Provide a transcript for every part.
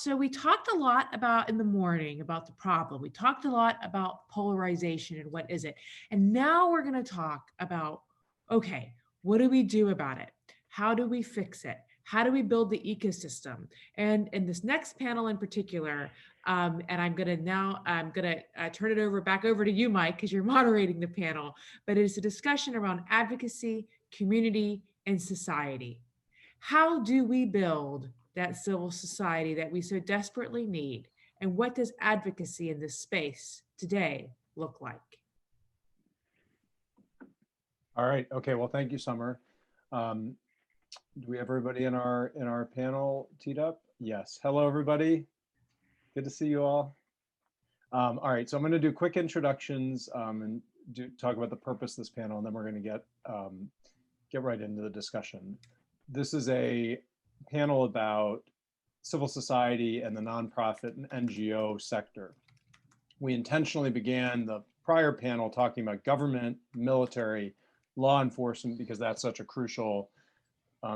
So we talked a lot about in the morning about the problem. We talked a lot about polarization and what is it. And now we're going to talk about, okay, what do we do about it? How do we fix it? How do we build the ecosystem? And in this next panel in particular, and I'm going to turn it back over to you, Mike, because you're moderating the panel. But it's a discussion around advocacy, community, and society. How do we build that civil society that we so desperately need? And what does advocacy in this space today look like? All right. Okay. Well, thank you, Summer. Do we have everybody in our panel teed up? Yes. Hello, everybody. Good to see you all. All right. So I'm going to do quick introductions and talk about the purpose of this panel, and then we're going to get right into the discussion. This is a panel about civil society and the nonprofit and NGO sector. We intentionally began the prior panel talking about government, military, law enforcement, because that's such a crucial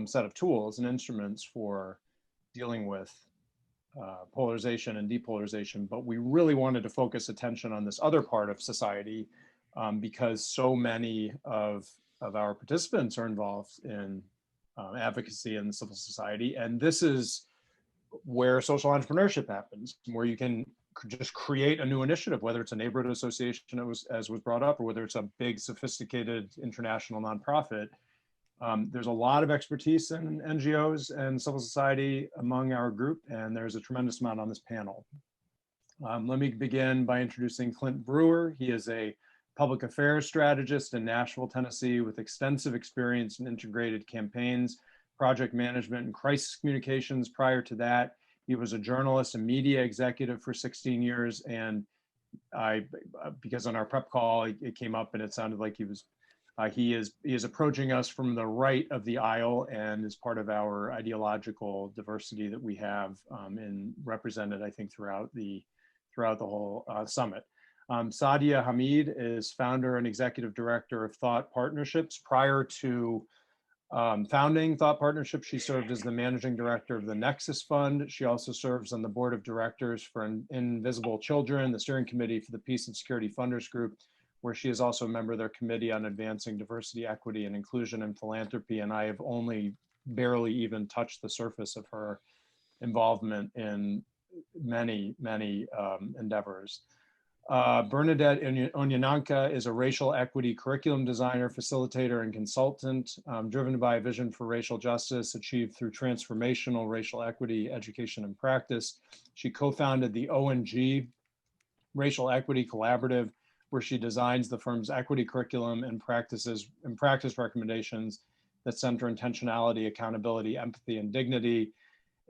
set of tools and instruments for dealing with polarization and depolarization. But we really wanted to focus attention on this other part of society because so many of our participants are involved in advocacy and civil society. And this is where social entrepreneurship happens, where you can just create a new initiative, whether it's a neighborhood association, as was brought up, or whether it's a big, sophisticated international nonprofit. There's a lot of expertise in NGOs and civil society among our group, and there's a tremendous amount on this panel. Let me begin by introducing Clint Brewer. He is a public affairs strategist in Nashville, Tennessee, with extensive experience in integrated campaigns, project management, and crisis communications. Prior to that, he was a journalist and media executive for 16 years. And because on our prep call, it came up and it sounded like he is approaching us from the right of the aisle and is part of our ideological diversity that we have and represented, I think, throughout the whole summit. Sadia Hameed is founder and executive director of Thought Partnerships. Prior to founding Thought Partnerships, she served as the managing director of the Nexus Fund. She also serves on the board of directors for Invisible Children, the steering committee for the Peace and Security Funders Group, where she is also a member of their committee on advancing diversity, equity, and inclusion and philanthropy. And I have only barely even touched the surface of her involvement in many, many endeavors. Bernadette Onyenaka is a racial equity curriculum designer, facilitator, and consultant, driven by a vision for racial justice achieved through transformational racial equity education and practice. She co-founded the ONG Racial Equity Collaborative, where she designs the firm's equity curriculum and practice recommendations that center intentionality, accountability, empathy, and dignity.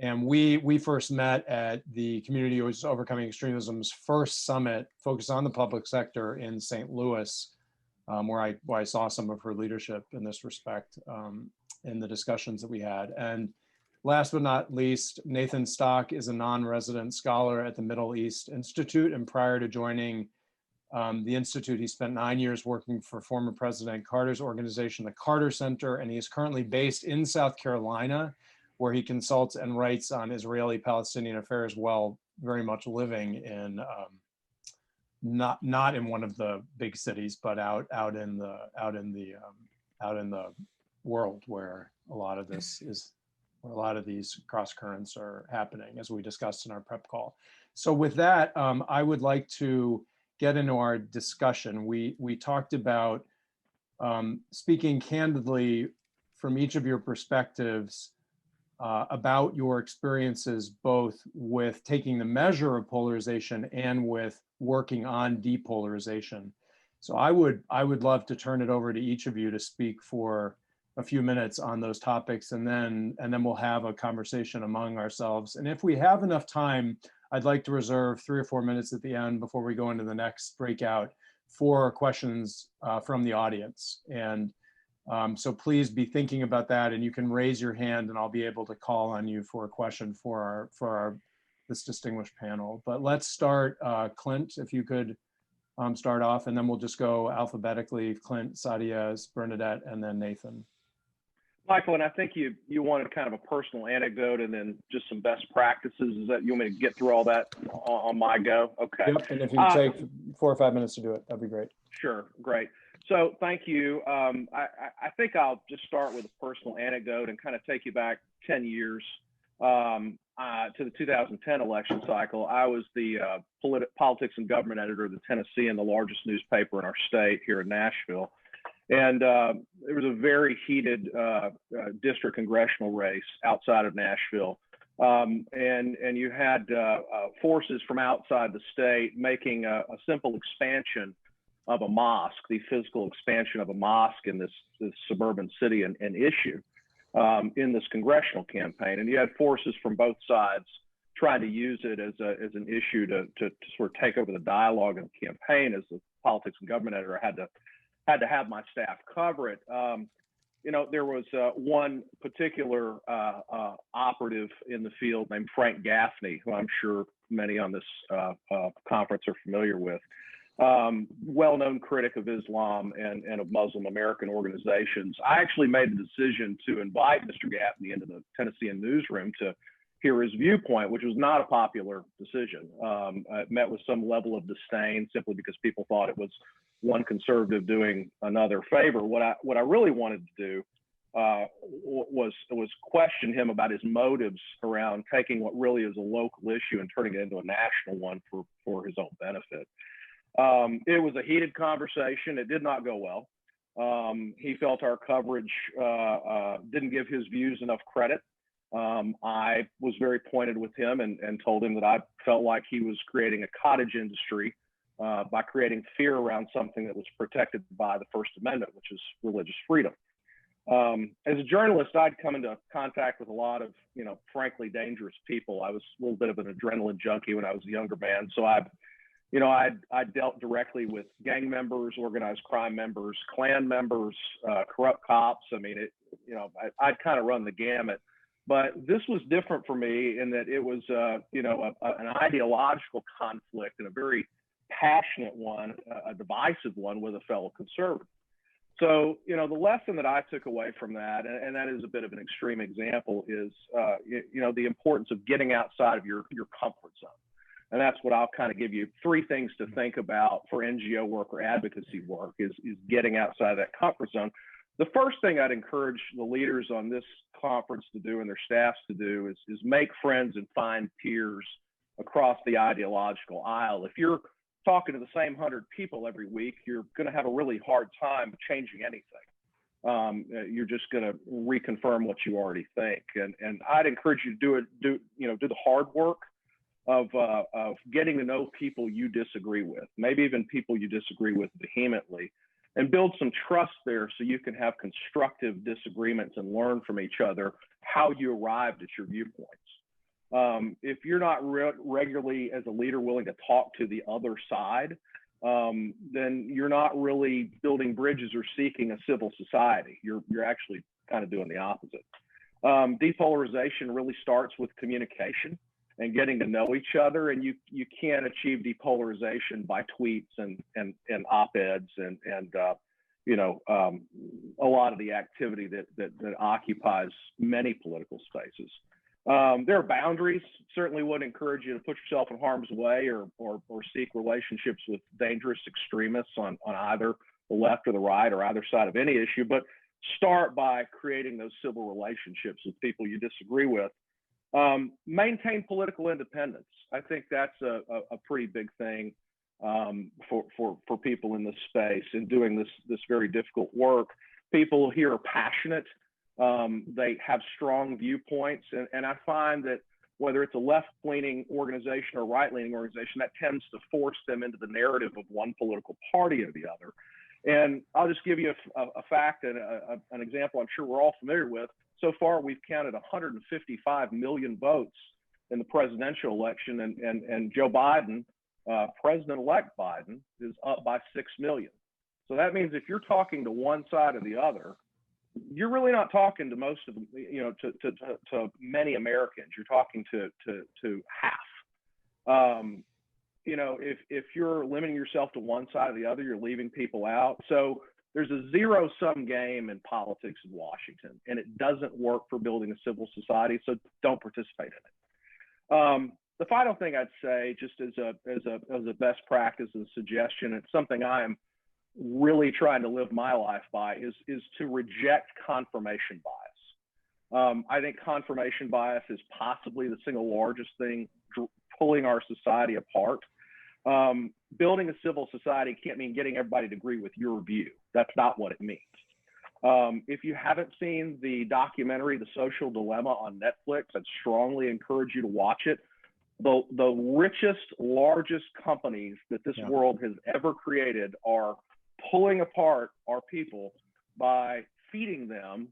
And we first met at the Community Overcoming Extremism's first summit, focused on the public sector in St. Louis, where I saw some of her leadership in this respect in the discussions that we had. And last but not least, Nathan Stock is a non-resident scholar at the Middle East Institute. And prior to joining the Institute, he spent 9 years working for former President Carter's organization, the Carter Center, and he is currently based in South Carolina, where he consults and writes on Israeli-Palestinian affairs while very much living in not in one of the big cities, but out in the world where a lot of these cross currents are happening, as we discussed in our prep call. So with that, I would like to get into our discussion. We talked about speaking candidly from each of your perspectives about your experiences, both with taking the measure of polarization and with working on depolarization. So I would love to turn it over to each of you to speak for a few minutes on those topics, and then we'll have a conversation among ourselves. And if we have enough time, I'd like to reserve 3 or 4 minutes at the end before we go into the next breakout for questions from the audience. And so please be thinking about that, and you can raise your hand and I'll be able to call on you for a question for this distinguished panel. But let's start, Clint, if you could start off, and then we'll just go alphabetically: Clint, Sadia, Bernadette, and then Nathan. Michael, and I think you wanted kind of a personal anecdote and then just some best practices. Is that you want me to get through all that on my go? Okay. Yep, and if you take 4 or 5 minutes to do it, that'd be great. Sure, great. So thank you. I think I'll just start with a personal anecdote and kind of take you back 10 years to the 2010 election cycle. I was the politics and government editor of the Tennessean, the largest newspaper in our state here in Nashville. And there was a very heated district congressional race outside of Nashville. And you had forces from outside the state making a simple expansion of a mosque, the physical expansion of a mosque in this suburban city and issue in this congressional campaign. And you had forces from both sides trying to use it as an issue to sort of take over the dialogue in the campaign. As the politics and government editor, I had to have my staff cover it. You know, there was one particular operative in the field named Frank Gaffney, who I'm sure many on this conference are familiar with. Well-known critic of Islam and of Muslim American organizations. I actually made the decision to invite Mr. Gaffney into the Tennessean newsroom to hear his viewpoint, which was not a popular decision. It met with some level of disdain simply because people thought it was one conservative doing another favor. What I really wanted to do was question him about his motives around taking what really is a local issue and turning it into a national one for his own benefit. It was a heated conversation. It did not go well. He felt our coverage didn't give his views enough credit. I was very pointed with him and told him that I felt like he was creating a cottage industry by creating fear around something that was protected by the First Amendment, which is religious freedom. As a journalist, I'd come into contact with a lot of, frankly, dangerous people. I was a little bit of an adrenaline junkie when I was a younger man. So I dealt directly with gang members, organized crime members, Klan members, corrupt cops. I mean, I'd kind of run the gamut. But this was different for me in that it was, an ideological conflict and a very passionate one, a divisive one with a fellow conservative. So, the lesson that I took away from that, and that is a bit of an extreme example, is, the importance of getting outside of your comfort zone. And that's what I'll kind of give you 3 things to think about for NGO work or advocacy work is getting outside of that comfort zone. The first thing I'd encourage the leaders on this conference to do and their staffs to do is make friends and find peers across the ideological aisle. If you're talking to the same 100 people every week, you're going to have a really hard time changing anything. You're just going to reconfirm what you already think. And I'd encourage you to do the hard work of getting to know people you disagree with, maybe even people you disagree with vehemently, and build some trust there so you can have constructive disagreements and learn from each other how you arrived at your viewpoints. If you're not regularly as a leader willing to talk to the other side, then you're not really building bridges or seeking a civil society. You're actually kind of doing the opposite. Depolarization really starts with communication and getting to know each other, and you can't achieve depolarization by tweets and op-eds and a lot of the activity that occupies many political spaces. There are boundaries. Certainly would encourage you to put yourself in harm's way or seek relationships with dangerous extremists on either the left or the right or either side of any issue, but start by creating those civil relationships with people you disagree with. Maintain political independence. I think that's a pretty big thing for people in this space in doing this very difficult work. People here are passionate. They have strong viewpoints. And I find that whether it's a left-leaning organization or right-leaning organization, that tends to force them into the narrative of one political party or the other. And I'll just give you a fact and an example I'm sure we're all familiar with. So far, we've counted 155 million votes in the presidential election, and Joe Biden, President-elect Biden, is up by 6 million. So that means if you're talking to one side or the other, you're really not talking to most of them, to many Americans. You're talking to half. If you're limiting yourself to one side or the other, you're leaving people out. So there's a zero-sum game in politics in Washington, and it doesn't work for building a civil society, so don't participate in it. The final thing I'd say, just as a best practice and suggestion, it's something I am really trying to live my life by, is to reject confirmation bias. I think confirmation bias is possibly the single largest thing pulling our society apart. Building a civil society can't mean getting everybody to agree with your view. That's not what it means. If you haven't seen the documentary, The Social Dilemma on Netflix, I'd strongly encourage you to watch it. The richest, largest companies that this world has ever created are pulling apart our people by feeding them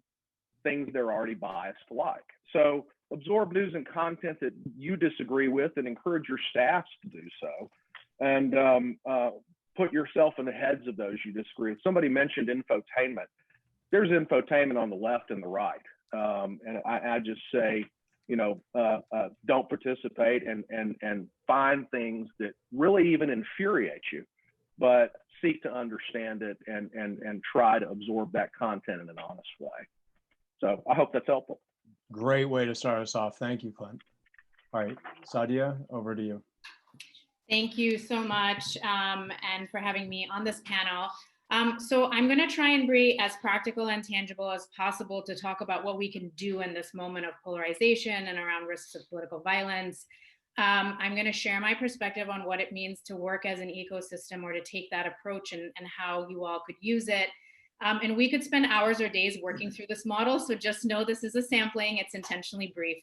things they're already biased to like. So absorb news and content that you disagree with and encourage your staffs to do so. And put yourself in the heads of those you disagree with. Somebody mentioned infotainment. There's infotainment on the left and the right. And I just say, don't participate and find things that really even infuriate you, but seek to understand it and try to absorb that content in an honest way. So I hope that's helpful. Great way to start us off. Thank you, Clint. All right, Sadia, over to you. Thank you so much, and for having me on this panel. So I'm going to try and be as practical and tangible as possible to talk about what we can do in this moment of polarization and around risks of political violence. I'm going to share my perspective on what it means to work as an ecosystem or to take that approach and how you all could use it. And we could spend hours or days working through this model, so just know this is a sampling, it's intentionally brief.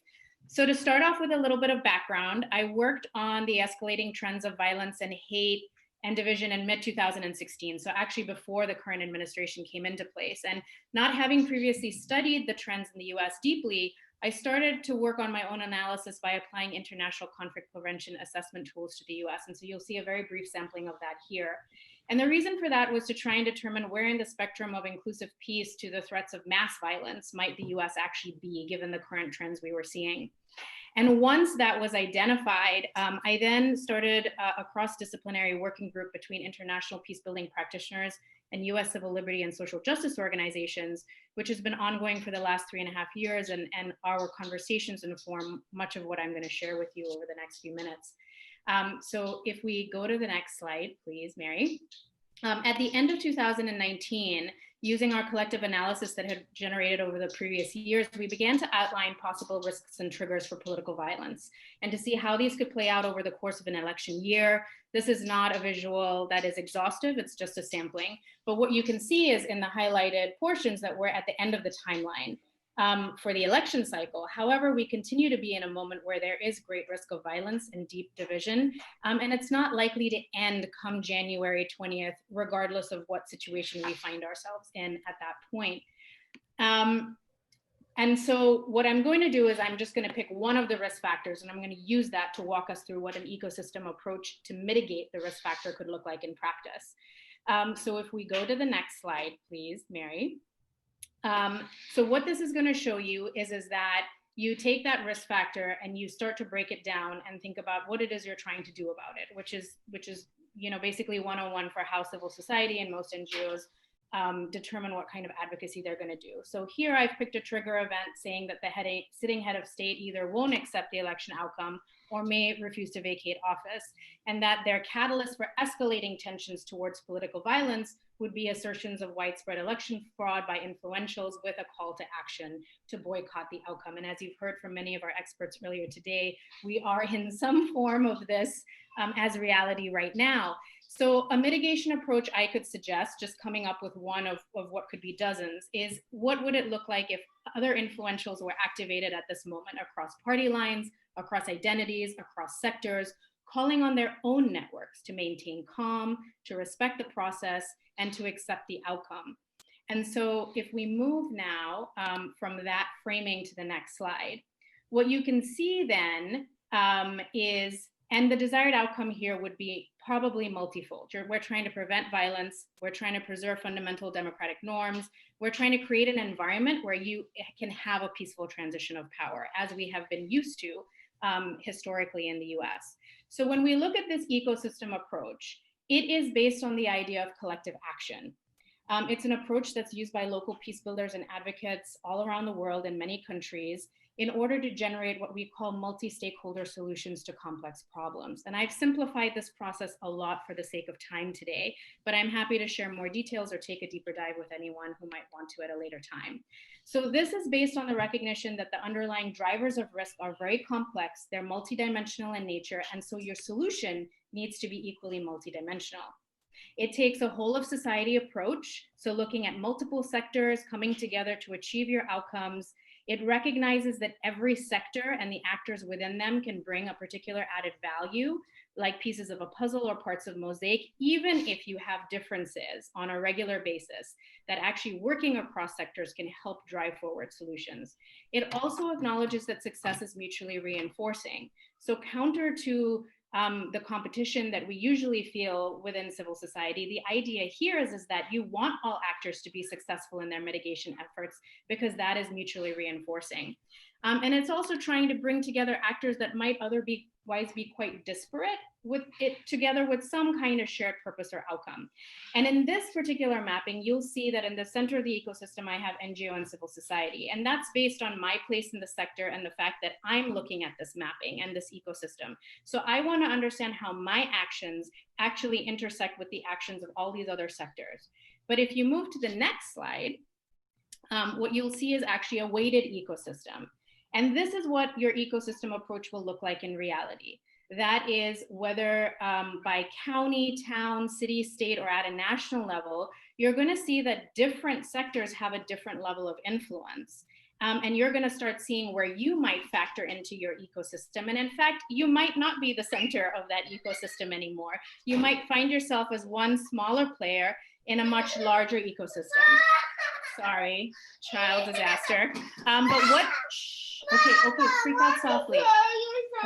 So to start off with a little bit of background, I worked on the escalating trends of violence and hate and division in mid-2016, so actually before the current administration came into place. And not having previously studied the trends in the US deeply, I started to work on my own analysis by applying international conflict prevention assessment tools to the US. And so you'll see a very brief sampling of that here. And the reason for that was to try and determine where in the spectrum of inclusive peace to the threats of mass violence might the US actually be, given the current trends we were seeing. And once that was identified, I then started a cross-disciplinary working group between international peacebuilding practitioners and US civil liberty and social justice organizations, which has been ongoing for the last 3.5 years, and our conversations inform much of what I'm going to share with you over the next few minutes. So if we go to the next slide, please, Mary. At the end of 2019, using our collective analysis that had generated over the previous years, we began to outline possible risks and triggers for political violence and to see how these could play out over the course of an election year. This is not a visual that is exhaustive, it's just a sampling. But what you can see is in the highlighted portions that we're at the end of the timeline for the election cycle. However, we continue to be in a moment where there is great risk of violence and deep division, and it's not likely to end come January 20th, regardless of what situation we find ourselves in at that point. And so what I'm going to do is I'm just going to pick one of the risk factors, and I'm going to use that to walk us through what an ecosystem approach to mitigate the risk factor could look like in practice. So if we go to the next slide, please, Mary. So what this is going to show you is that you take that risk factor and you start to break it down and think about what it is you're trying to do about it, which is basically 101 for how civil society and most NGOs determine what kind of advocacy they're going to do. So here I've picked a trigger event saying that the sitting head of state either won't accept the election outcome or may refuse to vacate office, and that their catalyst for escalating tensions towards political violence would be assertions of widespread election fraud by influentials with a call to action to boycott the outcome. And as you've heard from many of our experts earlier today, we are in some form of this as reality right now. So a mitigation approach I could suggest, just coming up with one of what could be dozens, is what would it look like if other influentials were activated at this moment across party lines, across identities, across sectors, calling on their own networks to maintain calm, to respect the process, and to accept the outcome. And so if we move now from that framing to the next slide, what you can see then is, and the desired outcome here would be probably multifold. We're trying to prevent violence. We're trying to preserve fundamental democratic norms. We're trying to create an environment where you can have a peaceful transition of power, as we have been used to historically in the US. So when we look at this ecosystem approach, it is based on the idea of collective action. It's an approach that's used by local peace builders and advocates all around the world in many countries in order to generate what we call multi-stakeholder solutions to complex problems. And I've simplified this process a lot for the sake of time today, but I'm happy to share more details or take a deeper dive with anyone who might want to at a later time. So this is based on the recognition that the underlying drivers of risk are very complex, they're multidimensional in nature, and so your solution needs to be equally multidimensional. It takes a whole of society approach, so looking at multiple sectors coming together to achieve your outcomes. It recognizes that every sector and the actors within them can bring a particular added value, like pieces of a puzzle or parts of mosaic, even if you have differences on a regular basis, that actually working across sectors can help drive forward solutions. It also acknowledges that success is mutually reinforcing. So counter to the competition that we usually feel within civil society, the idea here is that you want all actors to be successful in their mitigation efforts because that is mutually reinforcing. And it's also trying to bring together actors that might otherwise be quite disparate with it together with some kind of shared purpose or outcome. And in this particular mapping, you'll see that in the center of the ecosystem, I have NGO and civil society. And that's based on my place in the sector and the fact that I'm looking at this mapping and this ecosystem. So I want to understand how my actions actually intersect with the actions of all these other sectors. But if you move to the next slide, what you'll see is actually a weighted ecosystem. And this is what your ecosystem approach will look like in reality. That is whether by county, town, city, state, or at a national level, you're going to see that different sectors have a different level of influence. And you're going to start seeing where you might factor into your ecosystem. And in fact, you might not be the center of that ecosystem anymore. You might find yourself as one smaller player in a much larger ecosystem. Sorry, child disaster. But what, okay, freak out softly.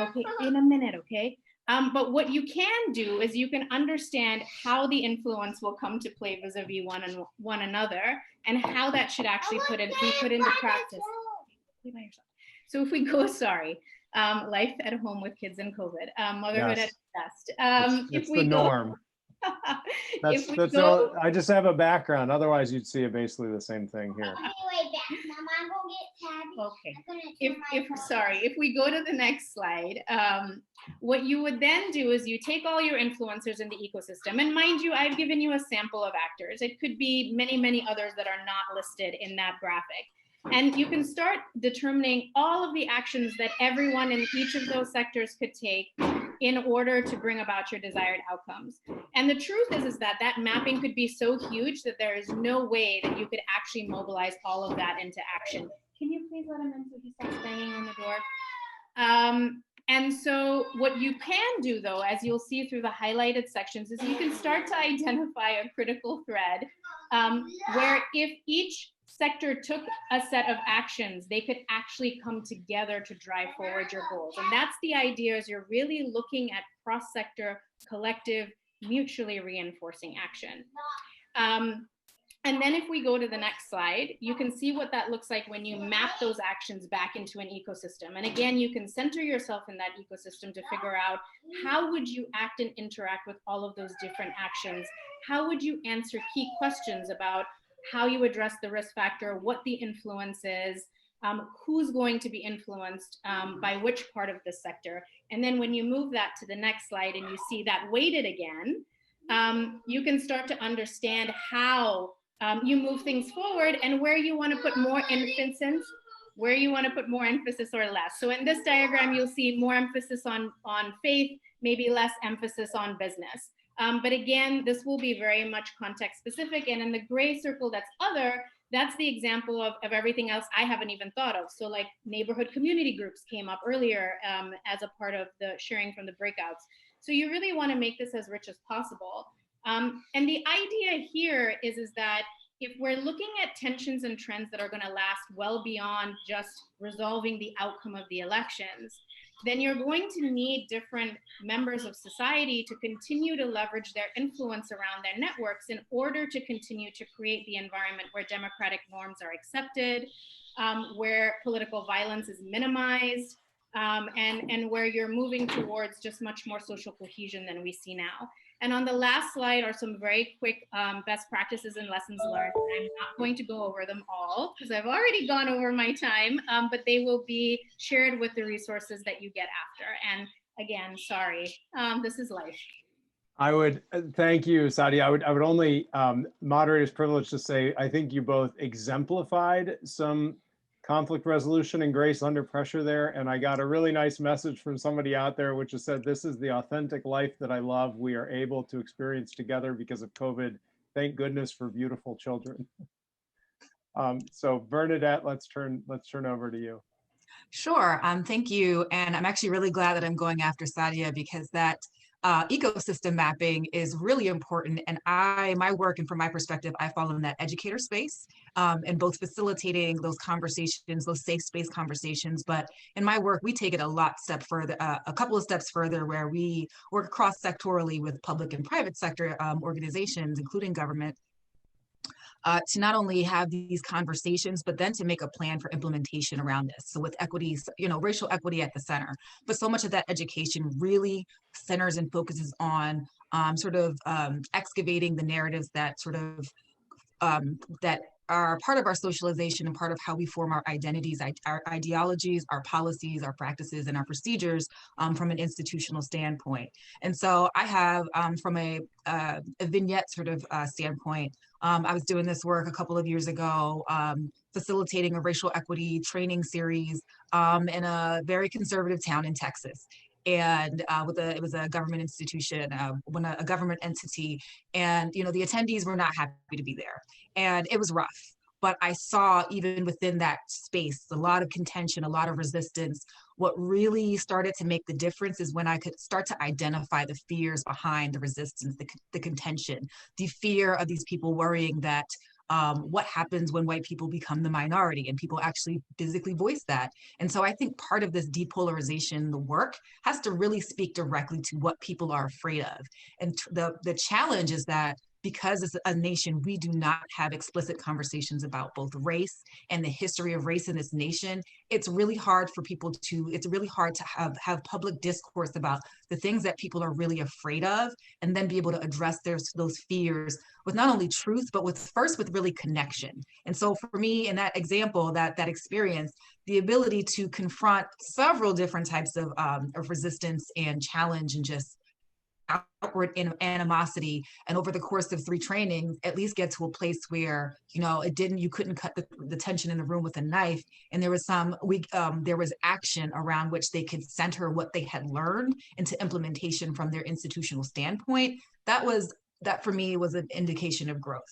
Okay, in a minute, okay? But what you can do is you can understand how the influence will come to play vis-a-vis one another and how that should actually be put into practice. Play by yourself. So if we go, life at home with kids and COVID, motherhood Yes. at its best. It's the norm. I just have a background. Otherwise, you'd see basically the same thing here. Okay. If we go to the next slide, what you would then do is you take all your influencers in the ecosystem, and mind you, I've given you a sample of actors. It could be many, many others that are not listed in that graphic. And you can start determining all of the actions that everyone in each of those sectors could take in order to bring about your desired outcomes. And the truth is that that mapping could be so huge that there is no way that you could actually mobilize all of that into action. Can you please let him in so he stops banging on the door? And so what you can do, though, as you'll see through the highlighted sections, is you can start to identify a critical thread where if each sector took a set of actions, they could actually come together to drive forward your goals. And that's the idea, is you're really looking at cross-sector, collective, mutually reinforcing action. And then if we go to the next slide, you can see what that looks like when you map those actions back into an ecosystem. And again, you can center yourself in that ecosystem to figure out how would you act and interact with all of those different actions? How would you answer key questions about how you address the risk factor, what the influence is, who's going to be influenced by which part of the sector. And then when you move that to the next slide and you see that weighted again, you can start to understand how you move things forward and where you want to put more emphasis, or less. So in this diagram, you'll see more emphasis on faith, maybe less emphasis on business. But again, this will be very much context specific. And in the gray circle that's other, that's the example of everything else I haven't even thought of. So like neighborhood community groups came up earlier as a part of the sharing from the breakouts. So you really want to make this as rich as possible. And the idea here is that if we're looking at tensions and trends that are going to last well beyond just resolving the outcome of the elections, then you're going to need different members of society to continue to leverage their influence around their networks in order to continue to create the environment where democratic norms are accepted, where political violence is minimized, and where you're moving towards just much more social cohesion than we see now. And on the last slide are some very quick best practices and lessons learned. I'm not going to go over them all because I've already gone over my time, but they will be shared with the resources that you get after. And again, sorry, this is life. I would thank you, Sadia. I would only moderator's privilege to say I think you both exemplified some conflict resolution and grace under pressure there. And I got a really nice message from somebody out there, which has said, this is the authentic life that I love. We are able to experience together because of COVID. Thank goodness for beautiful children. So Bernadette, let's turn over to you. Sure. Thank you. And I'm actually really glad that I'm going after Sadia because that ecosystem mapping is really important. And my work, and from my perspective, I fall in that educator space and both facilitating those conversations, those safe space conversations. But in my work, we take it a couple of steps further, where we work cross-sectorally with public and private sector organizations, including government, to not only have these conversations, but then to make a plan for implementation around this. So with equity, racial equity at the center. But so much of that education really centers and focuses on excavating the narratives that that are part of our socialization and part of how we form our identities, our ideologies, our policies, our practices, and our procedures from an institutional standpoint. And so I have, from a vignette standpoint, I was doing this work a couple of years ago, facilitating a racial equity training series in a very conservative town in Texas. And it was a government institution, a government entity, and the attendees were not happy to be there, and it was rough. But I saw, even within that space, a lot of contention, a lot of resistance. What really started to make the difference is when I could start to identify the fears behind the resistance, the contention, the fear of these people worrying that what happens when white people become the minority, and people actually physically voice that. And so I think part of this depolarization, the work, has to really speak directly to what people are afraid of. And the challenge is that because as a nation, we do not have explicit conversations about both race and the history of race in this nation. It's really hard to have public discourse about the things that people are really afraid of, and then be able to address those fears with not only truth, but with really connection. And so for me, in that example, that experience, the ability to confront several different types of resistance and challenge and just outward animosity, and over the course of 3 trainings, at least get to a place where you couldn't cut the tension in the room with a knife, and there was there was action around which they could center what they had learned into implementation from their institutional standpoint. That for me was an indication of growth.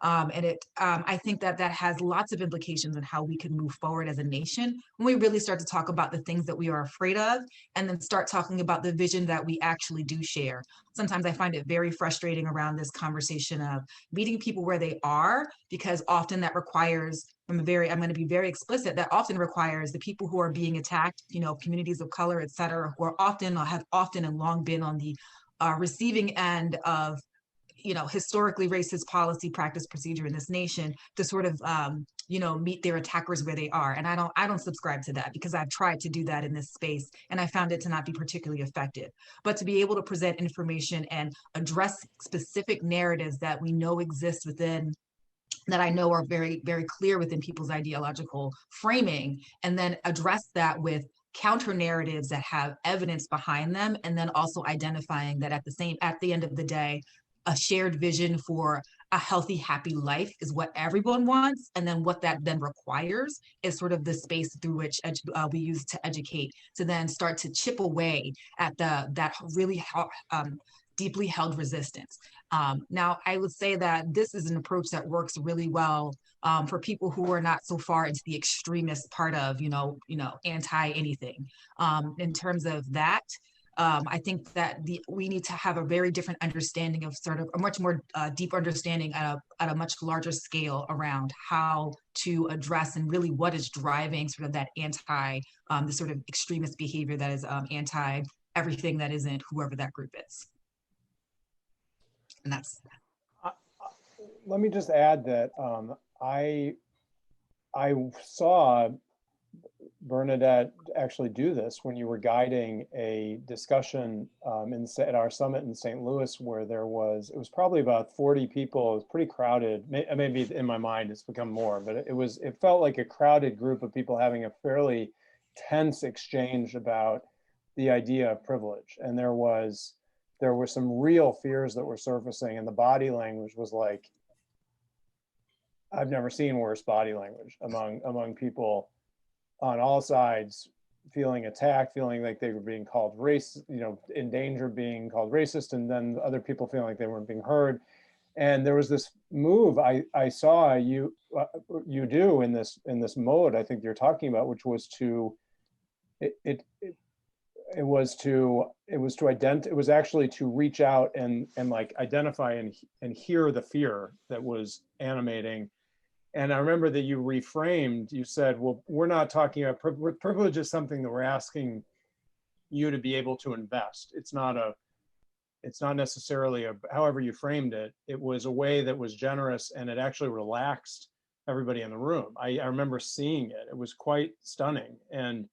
I think that has lots of implications on how we can move forward as a nation when we really start to talk about the things that we are afraid of, and then start talking about the vision that we actually do share. Sometimes I find it very frustrating around this conversation of meeting people where they are, because often that requires, I'm going to be very explicit, that often requires the people who are being attacked, communities of color, et cetera, who have often and long been on the receiving end of historically racist policy, practice, procedure in this nation, to meet their attackers where they are. And I don't subscribe to that, because I've tried to do that in this space and I found it to not be particularly effective. But to be able to present information and address specific narratives that we know exist within, that I know are very, very clear within people's ideological framing, and then address that with counter narratives that have evidence behind them, and then also identifying that at the end of the day, a shared vision for a healthy, happy life is what everyone wants. And then what that then requires is sort of the space through which we use to educate, to then start to chip away at that really deeply held resistance. Now, I would say that this is an approach that works really well for people who are not so far into the extremist part of, anti anything. In terms of that, I think that we need to have a very different understanding of a much more deep understanding at a much larger scale around how to address and really what is driving sort of that the sort of extremist behavior that is anti everything that isn't whoever that group is. And that's. Let me just add that I saw Bernadette, actually do this when you were guiding a discussion at our summit in St. Louis, where it was probably about 40 people. It was pretty crowded. Maybe in my mind it's become more, but it felt like a crowded group of people having a fairly tense exchange about the idea of privilege. And there were some real fears that were surfacing, and the body language was like, I've never seen worse body language among people on all sides, feeling attacked, feeling like they were being called in danger of being called racist, and then other people feeling like they weren't being heard. And there was this move I saw you do in this mode I think you're talking about, which was actually to reach out and like identify and hear the fear that was animating. And I remember that you reframed, you said, well, we're not talking about privilege is something that we're asking you to be able to invest. It's not necessarily however you framed it. It was a way that was generous, and it actually relaxed everybody in the room. I remember seeing it. It was quite stunning. And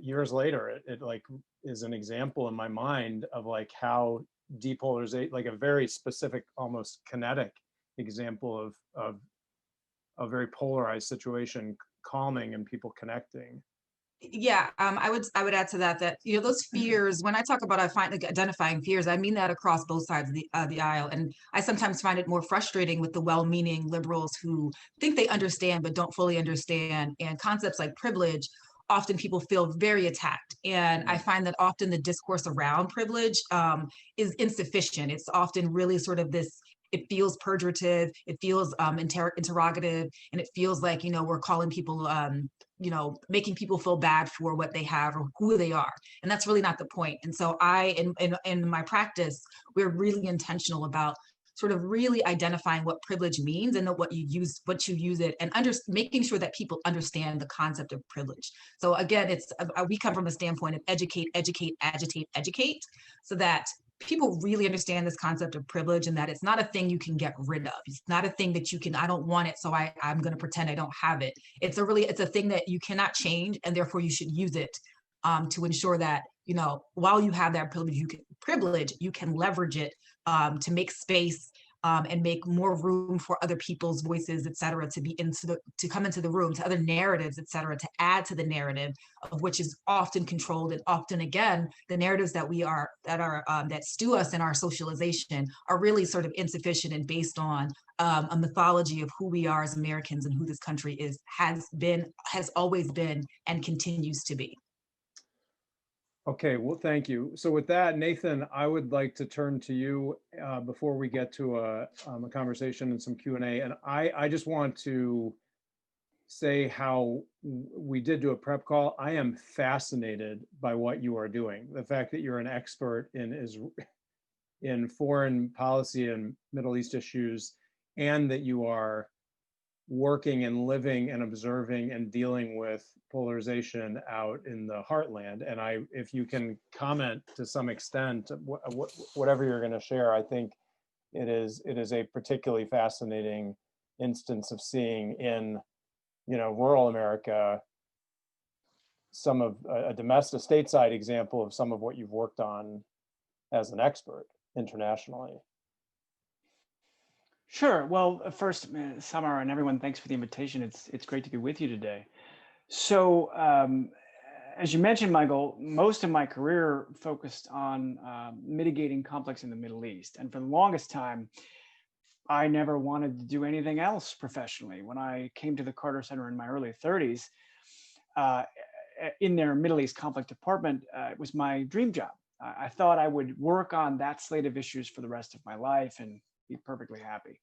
years later, it like is an example in my mind of like how depolarization, like a very specific, almost kinetic example of a very polarized situation calming and people connecting. Yeah, I would add to that those fears. When I talk about identifying fears, I mean that across both sides of the aisle. And I sometimes find it more frustrating with the well-meaning liberals who think they understand but don't fully understand. And concepts like privilege, often people feel very attacked. And I find that often the discourse around privilege is insufficient. It's often really sort of this. It feels purgative. It feels interrogative, and it feels like we're calling people. Making people feel bad for what they have or who they are. And that's really not the point. And so in my practice, we're really intentional about sort of really identifying what privilege means and what you use it, and making sure that people understand the concept of privilege. So again, we come from a standpoint of educate, agitate, educate, so that people really understand this concept of privilege, and that it's not a thing you can get rid of. It's not a thing that you can, I don't want it, so I'm going to pretend I don't have it. It's a thing that you cannot change, and therefore you should use it to ensure that, while you have that privilege, you can leverage it to make space and make more room for other people's voices, et cetera, to come into the room, to other narratives, et cetera, to add to the narrative of which is often controlled. And often, again, the narratives that stew us in our socialization are really sort of insufficient and based on a mythology of who we are as Americans and who this country has always been, and continues to be. Okay, well, thank you. So with that, Nathan, I would like to turn to you before we get to a conversation and some Q&A. And I just want to say how we did do a prep call. I am fascinated by what you are doing. The fact that you're an expert in foreign policy and Middle East issues, and that you are working and living and observing and dealing with polarization out in the heartland. And if you can comment to some extent, whatever you're going to share, I think it is a particularly fascinating instance of seeing in, rural America, some of a domestic stateside example of some of what you've worked on as an expert internationally. Sure. Well, first, Samar and everyone, thanks for the invitation. It's great to be with you today. So, as you mentioned, Michael, most of my career focused on mitigating conflicts in the Middle East. And for the longest time, I never wanted to do anything else professionally. When I came to the Carter Center in my early 30s, in their Middle East conflict department, it was my dream job. I thought I would work on that slate of issues for the rest of my life and be perfectly happy.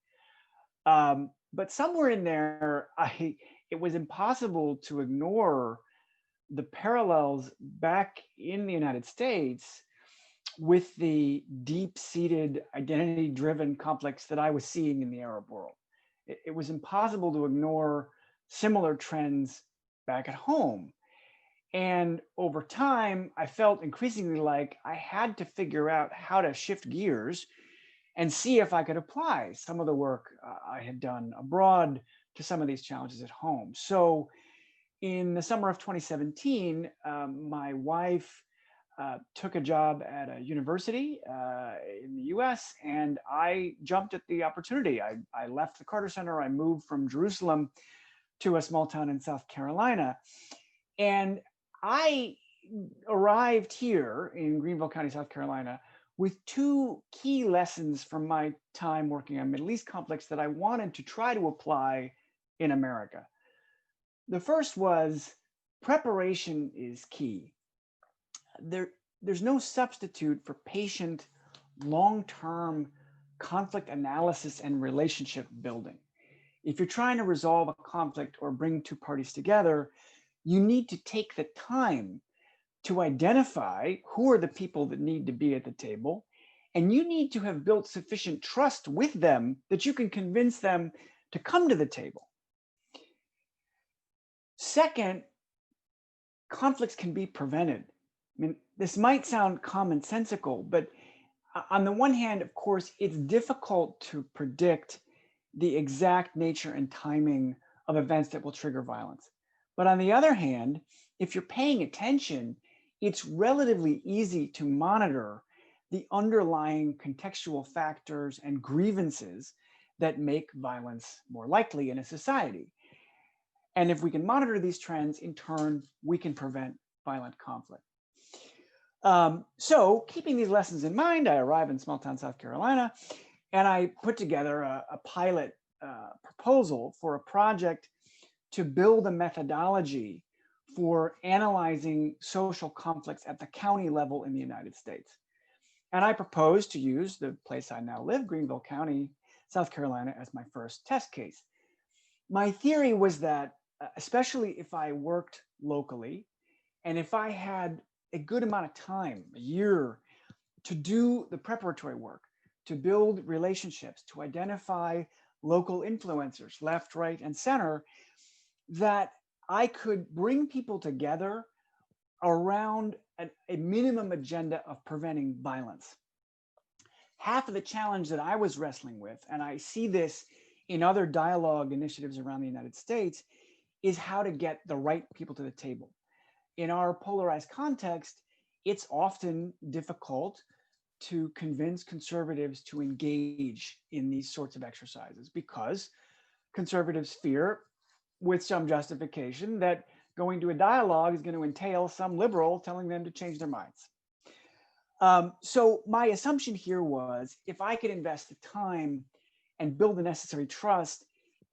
But somewhere in there, it was impossible to ignore the parallels back in the United States with the deep-seated identity-driven conflicts that I was seeing in the Arab world. It was impossible to ignore similar trends back at home. And over time, I felt increasingly like I had to figure out how to shift gears and see if I could apply some of the work I had done abroad to some of these challenges at home. So in the summer of 2017, my wife took a job at a university in the US, and I jumped at the opportunity. I left the Carter Center. I moved from Jerusalem to a small town in South Carolina. And I arrived here in Greenville County, South Carolina, with two key lessons from my time working on Middle East conflicts that I wanted to try to apply in America. The first was preparation is key. There's no substitute for patient, long-term conflict analysis and relationship building. If you're trying to resolve a conflict or bring two parties together, you need to take the time to identify who are the people that need to be at the table, and you need to have built sufficient trust with them that you can convince them to come to the table. Second, conflicts can be prevented. I mean, this might sound commonsensical, but on the one hand, of course, it's difficult to predict the exact nature and timing of events that will trigger violence. But on the other hand, if you're paying attention, it's relatively easy to monitor the underlying contextual factors and grievances that make violence more likely in a society. And if we can monitor these trends, in turn, we can prevent violent conflict. So keeping these lessons in mind, I arrived in small town South Carolina, and I put together a pilot proposal for a project to build a methodology for analyzing social conflicts at the county level in the United States. And I proposed to use the place I now live, Greenville County, South Carolina, as my first test case. My theory was that, especially if I worked locally, and if I had a good amount of time, a year, to do the preparatory work, to build relationships, to identify local influencers, left, right, and center, that I could bring people together around a minimum agenda of preventing violence. Half of the challenge that I was wrestling with, and I see this in other dialogue initiatives around the United States, is how to get the right people to the table. In our polarized context, it's often difficult to convince conservatives to engage in these sorts of exercises because conservatives fear, with some justification, that going to a dialogue is going to entail some liberal telling them to change their minds. So my assumption here was, if I could invest the time and build the necessary trust,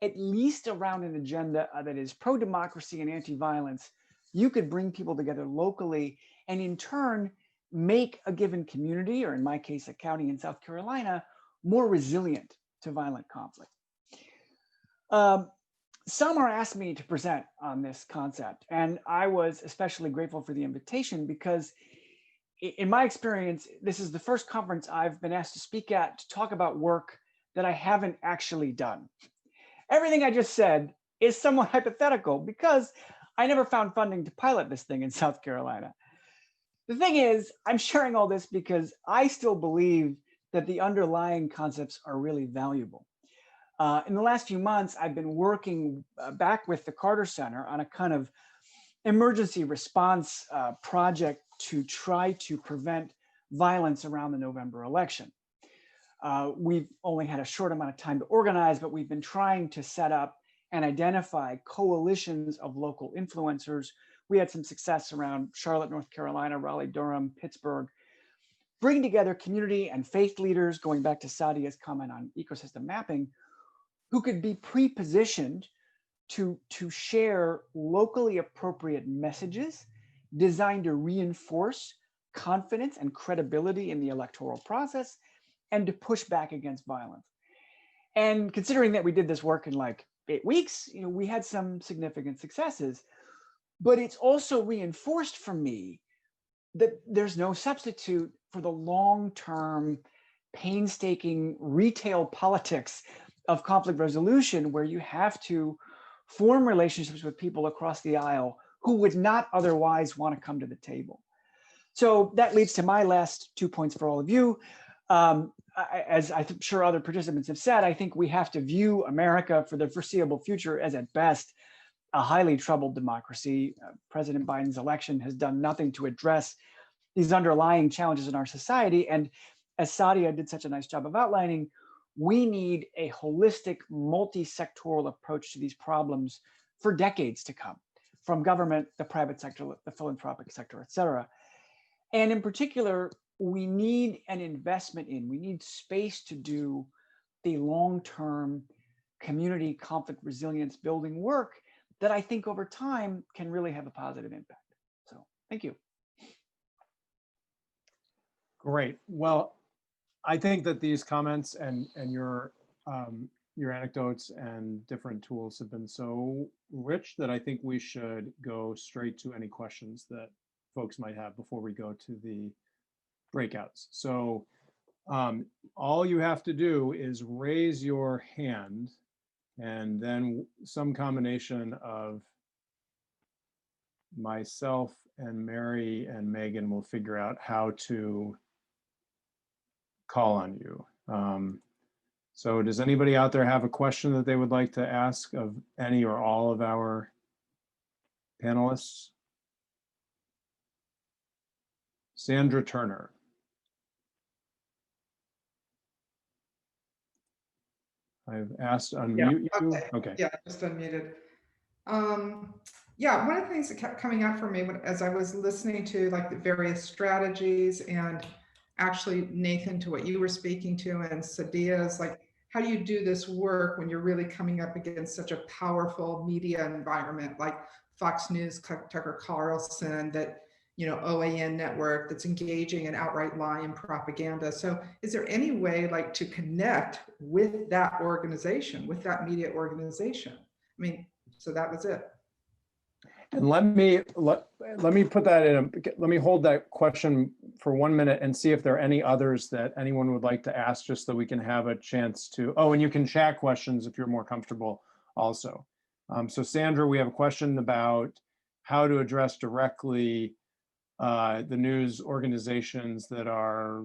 at least around an agenda that is pro-democracy and anti-violence, you could bring people together locally and in turn make a given community, or in my case, a county in South Carolina, more resilient to violent conflict. Some are asking me to present on this concept, and I was especially grateful for the invitation because in my experience, this is the first conference I've been asked to speak at to talk about work that I haven't actually done. Everything I just said is somewhat hypothetical because I never found funding to pilot this thing in South Carolina. The thing is, I'm sharing all this because I still believe that the underlying concepts are really valuable. In the last few months, I've been working back with the Carter Center on a kind of emergency response project to try to prevent violence around the November election. We've only had a short amount of time to organize, but we've been trying to set up and identify coalitions of local influencers. We had some success around Charlotte, North Carolina, Raleigh, Durham, Pittsburgh, bring together community and faith leaders, going back to Sadia's comment on ecosystem mapping, who could be pre-positioned to share locally appropriate messages designed to reinforce confidence and credibility in the electoral process and to push back against violence. And considering that we did this work in like 8 weeks, we had some significant successes, but it's also reinforced for me that there's no substitute for the long-term, painstaking retail politics of conflict resolution, where you have to form relationships with people across the aisle who would not otherwise want to come to the table. So that leads to my last 2 points for all of you. As I'm sure other participants have said, I think we have to view America for the foreseeable future as at best a highly troubled democracy. President Biden's election has done nothing to address these underlying challenges in our society. And as Sadia did such a nice job of outlining, we need a holistic, multi-sectoral approach to these problems for decades to come, from government, the private sector, the philanthropic sector, et cetera. And in particular, we need an investment we need space to do the long-term community conflict resilience building work that I think over time can really have a positive impact. So thank you. Great. Well, I think that these comments and your anecdotes and different tools have been so rich that I think we should go straight to any questions that folks might have before we go to the breakouts. So all you have to do is raise your hand, and then some combination of myself and Mary and Megan will figure out how to call on you. So does anybody out there have a question that they would like to ask of any or all of our panelists? Sandra Turner. I've asked to unmute you. Okay. Yeah, just unmuted. Yeah, one of the things that kept coming up for me as I was listening to like the various strategies, and actually Nathan, to what you were speaking to, and Sadia, is like, how do you do this work when you're really coming up against such a powerful media environment like Fox News, Tucker Carlson, that, you know, OAN network that's engaging in outright lying propaganda. So is there any way like to connect with that organization, with that media organization? I mean, so that was it. And let me put that in, let me hold that question for 1 minute and see if there are any others that anyone would like to ask, just so we can have a chance to, oh, and you can chat questions if you're more comfortable also. So Sandra, we have a question about how to address directly the news organizations that are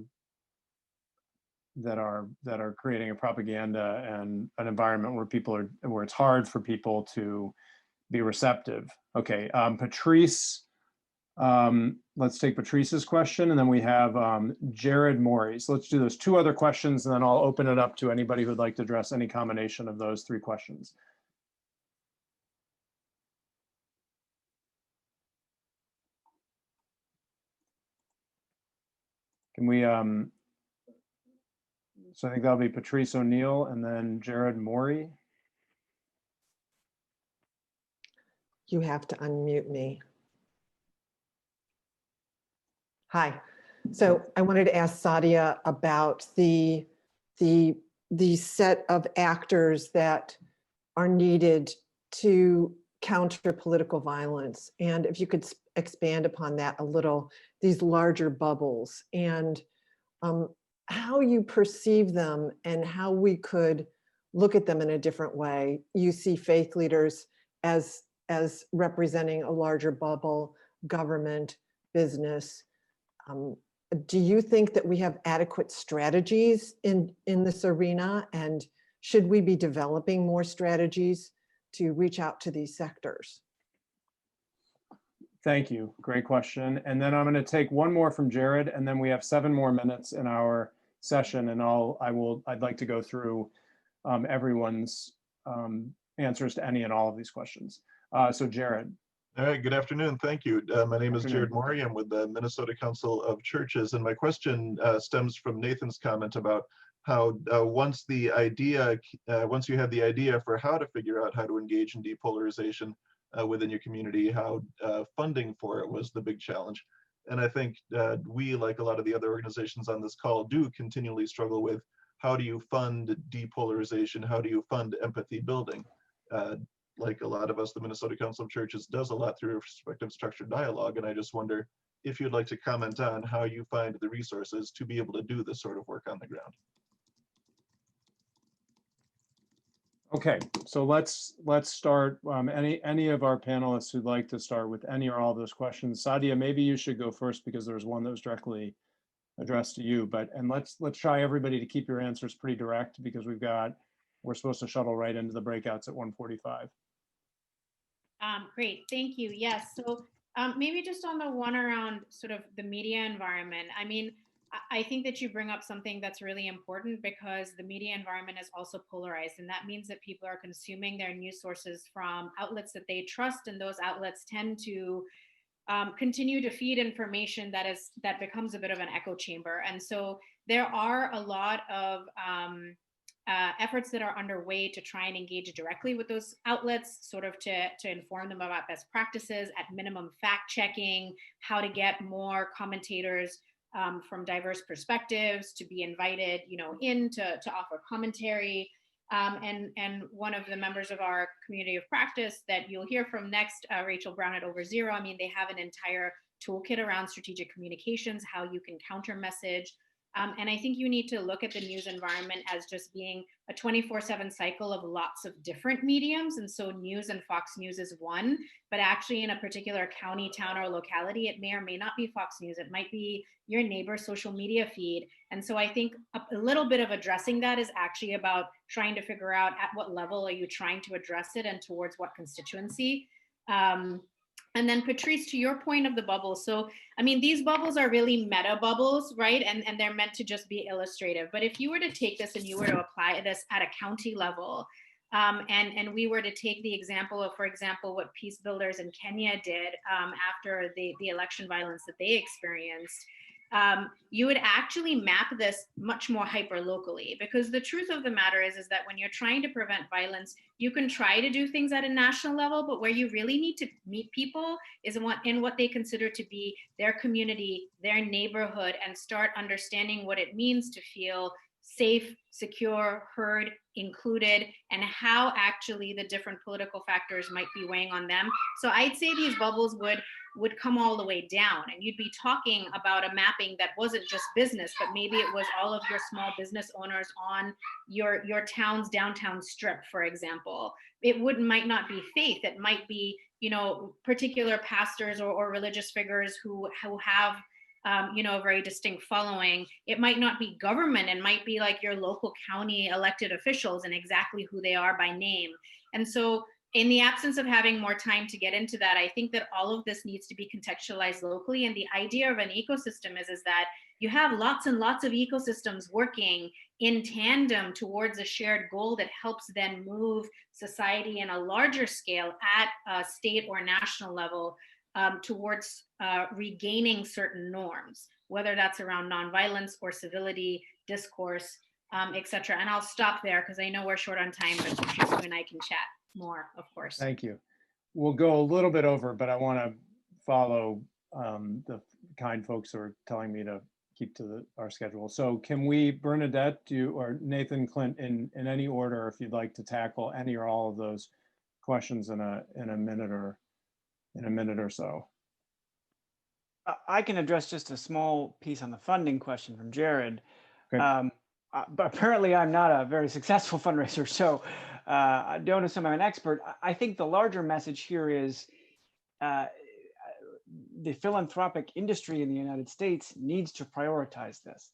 creating a propaganda and an environment where it's hard for people to be receptive. Okay, Patrice, let's take Patrice's question, and then we have Jared Morey. So let's do those 2 other questions, and then I'll open it up to anybody who'd like to address any combination of those 3 questions. Can we, so I think that'll be Patrice O'Neill and then Jared Morey. You have to unmute me. Hi. So I wanted to ask Sadia about the set of actors that are needed to counter political violence. And if you could expand upon that a little, these larger bubbles, and how you perceive them and how we could look at them in a different way. You see faith leaders as representing a larger bubble, government, business. Do you think that we have adequate strategies in this arena? And should we be developing more strategies to reach out to these sectors? Thank you. Great question. And then I'm going to take one more from Jared, and then we have 7 more minutes in our session, and I'd like to go through everyone's answers to any and all of these questions. So Jared. All right, good afternoon. Thank you. My name is Jared Morey. I'm with the Minnesota Council of Churches, and my question stems from Nathan's comment about how once you had the idea for how to figure out how to engage in depolarization within your community, how funding for it was the big challenge. And I think we, like a lot of the other organizations on this call, do continually struggle with how do you fund depolarization? How do you fund empathy building? Like a lot of us, the Minnesota Council of Churches does a lot through respective structured dialogue. And I just wonder if you'd like to comment on how you find the resources to be able to do this sort of work on the ground. Okay, so let's start. Any of our panelists who'd like to start with any or all of those questions. Sadia, maybe you should go first because there was one that was directly addressed to you, and let's try everybody to keep your answers pretty direct, because we're supposed to shuttle right into the breakouts at 1:45. Great, thank you. Yes, so maybe just on the one around sort of the media environment. I mean, I think that you bring up something that's really important, because the media environment is also polarized, and that means that people are consuming their news sources from outlets that they trust, and those outlets tend to continue to feed information that becomes a bit of an echo chamber. And so there are a lot of efforts that are underway to try and engage directly with those outlets, sort of to inform them about best practices, at minimum fact checking, how to get more commentators from diverse perspectives to be invited, in to offer commentary. And one of the members of our community of practice that you'll hear from next, Rachel Brown at Over Zero, I mean, they have an entire toolkit around strategic communications, how you can counter message. And I think you need to look at the news environment as just being a 24/7 cycle of lots of different mediums. And so news and Fox News is one, but actually in a particular county, town, or locality, it may or may not be Fox News. It might be your neighbor's social media feed. And so I think a little bit of addressing that is actually about trying to figure out at what level are you trying to address it and towards what constituency. And then Patrice, to your point of the bubbles. So, I mean, these bubbles are really meta bubbles, right? And they're meant to just be illustrative. But if you were to take this and you were to apply this at a county level, and we were to take the example of, for example, what peace builders in Kenya did after the election violence that they experienced, you would actually map this much more hyper locally, because the truth of the matter is that when you're trying to prevent violence, you can try to do things at a national level, but where you really need to meet people is in what they consider to be their community, their neighborhood, and start understanding what it means to feel safe, secure, heard, included, and how actually the different political factors might be weighing on them. So I'd say these bubbles would come all the way down, and you'd be talking about a mapping that wasn't just business, but maybe it was all of your small business owners on your town's downtown strip, for example. It might not be faith. It might be, particular pastors or religious figures who have a very distinct following. It might not be government. It might be like your local county elected officials and exactly who they are by name. And so in the absence of having more time to get into that, I think that all of this needs to be contextualized locally. And the idea of an ecosystem is that you have lots and lots of ecosystems working in tandem towards a shared goal that helps then move society in a larger scale at a state or national level towards regaining certain norms, whether that's around nonviolence or civility, discourse, et cetera. And I'll stop there because I know we're short on time, but Patrice, you and I can chat more, of course. Thank you. We'll go a little bit over, but I want to follow the kind folks who are telling me to keep to our schedule. So can we, Bernadette, or Nathan, Clint, in any order, if you'd like to tackle any or all of those questions in a minute or so? I can address just a small piece on the funding question from Jared. Okay. But apparently I'm not a very successful fundraiser, so I don't assume I'm an expert. I think the larger message here is the philanthropic industry in the United States needs to prioritize this.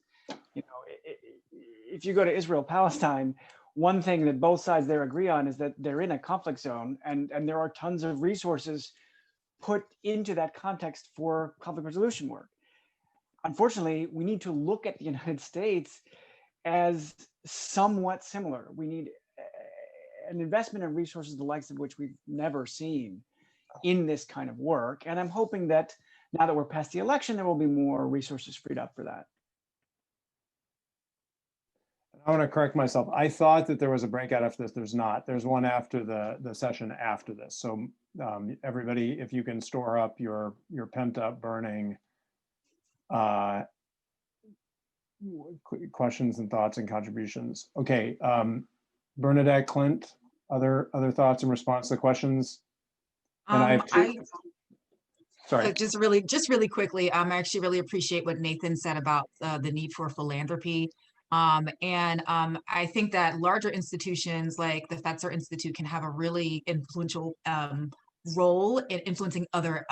If you go to Israel, Palestine, one thing that both sides there agree on is that they're in a conflict zone, and there are tons of resources put into that context for conflict resolution work. Unfortunately, we need to look at the United States as somewhat similar. We need an investment in resources the likes of which we've never seen in this kind of work. And I'm hoping that now that we're past the election, there will be more resources freed up for that. I want to correct myself. I thought that there was a breakout after this. There's not. There's one after the session after this. So everybody, if you can store up your pent up burning questions and thoughts and contributions. Okay, Bernadette, Clint, other thoughts in response to the questions? And I have two. Sorry. Just really quickly, I actually really appreciate what Nathan said about the need for philanthropy. I think that larger institutions like the Fetzer Institute can have a really influential role in influencing other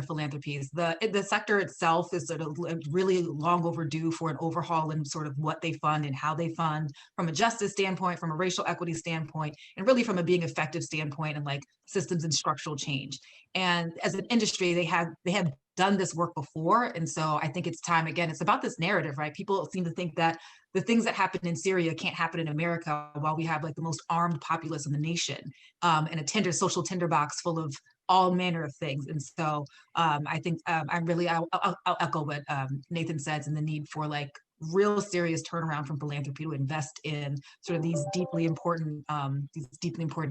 philanthropies. The sector itself is sort of really long overdue for an overhaul in sort of what they fund and how they fund, from a justice standpoint, from a racial equity standpoint, and really from a being effective standpoint and like systems and structural change. And as an industry, they have done this work before, and so I think it's time. Again, it's about this narrative, right? People seem to think that the things that happen in Syria can't happen in America, while we have like the most armed populace in the nation, and a social tinderbox full of all manner of things. And so I think I'll echo what Nathan says, and the need for like real serious turnaround from philanthropy to invest in sort of these deeply important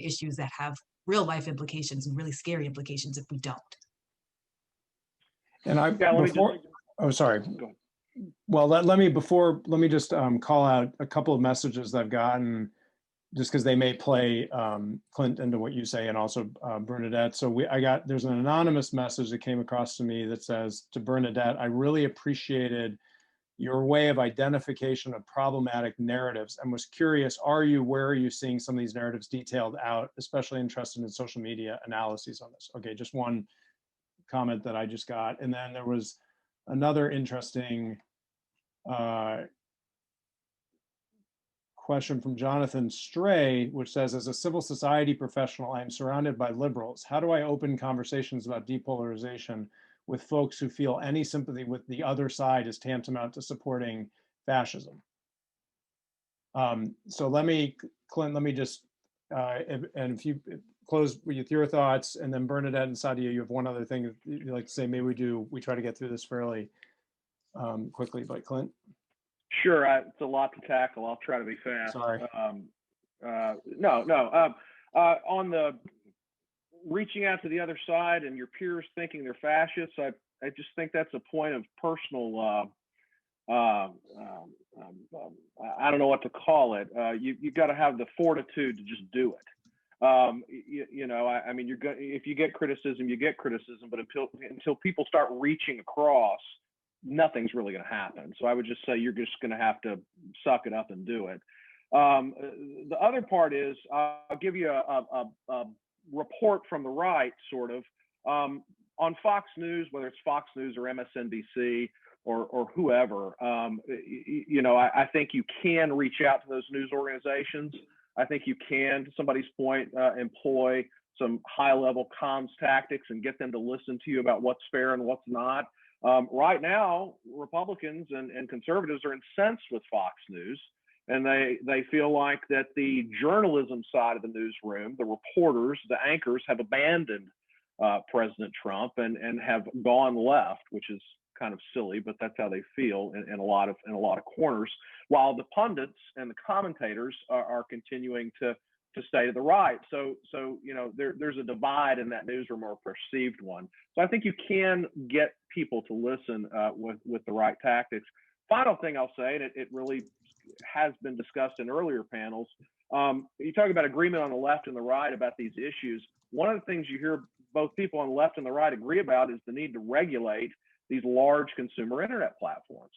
issues that have real life implications and really scary implications if we don't. And sorry. Go ahead. Well, let me just call out a couple of messages that I've gotten, just because they may play, Clint, into what you say, and also Bernadette. So there's an anonymous message that came across to me that says, to Bernadette, I really appreciated your way of identification of problematic narratives, and was curious, where are you seeing some of these narratives detailed out, especially interested in social media analyses on this? Okay, just one comment that I just got. And then there was another interesting question from Jonathan Stray, which says, as a civil society professional, I am surrounded by liberals. How do I open conversations about depolarization with folks who feel any sympathy with the other side is tantamount to supporting fascism? So Clint, let me just, and if you close with your thoughts, and then Bernadette and Sadia, you have one other thing you'd like to say. Maybe we try to get through this fairly quickly, but Clint? Sure, it's a lot to tackle. I'll try to be fast. Sorry. On the reaching out to the other side and your peers thinking they're fascists, I just think that's a point of personal, I don't know what to call it. You got to have the fortitude to just do it. I mean, if you get criticism, you get criticism, but until people start reaching across, nothing's really going to happen. So I would just say you're just going to have to suck it up and do it. The other part is, I'll give you a report from the right, sort of, on Fox News, whether it's Fox News or MSNBC or whoever. I think you can reach out to those news organizations. I think you can, to somebody's point, employ some high-level comms tactics and get them to listen to you about what's fair and what's not. Right now, Republicans and conservatives are incensed with Fox News, and they feel like that the journalism side of the newsroom, the reporters, the anchors, have abandoned President Trump and have gone left, which is kind of silly, but that's how they feel in a lot of corners, while the pundits and the commentators are continuing to stay to the right. So there's a divide in that newsroom, or a perceived one. So I think you can get people to listen with the right tactics. Final thing I'll say, and it really has been discussed in earlier panels. You talk about agreement on the left and the right about these issues. One of the things you hear both people on the left and the right agree about is the need to regulate these large consumer internet platforms.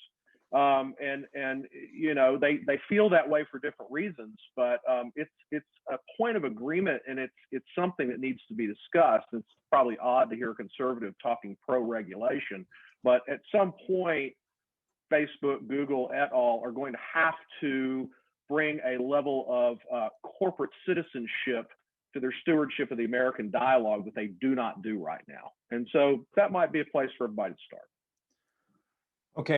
They feel that way for different reasons, but it's a point of agreement, and it's something that needs to be discussed. It's probably odd to hear a conservative talking pro-regulation, but at some point, Facebook, Google, et al. Are going to have to bring a level of corporate citizenship to their stewardship of the American dialogue that they do not do right now. And so that might be a place for everybody to start.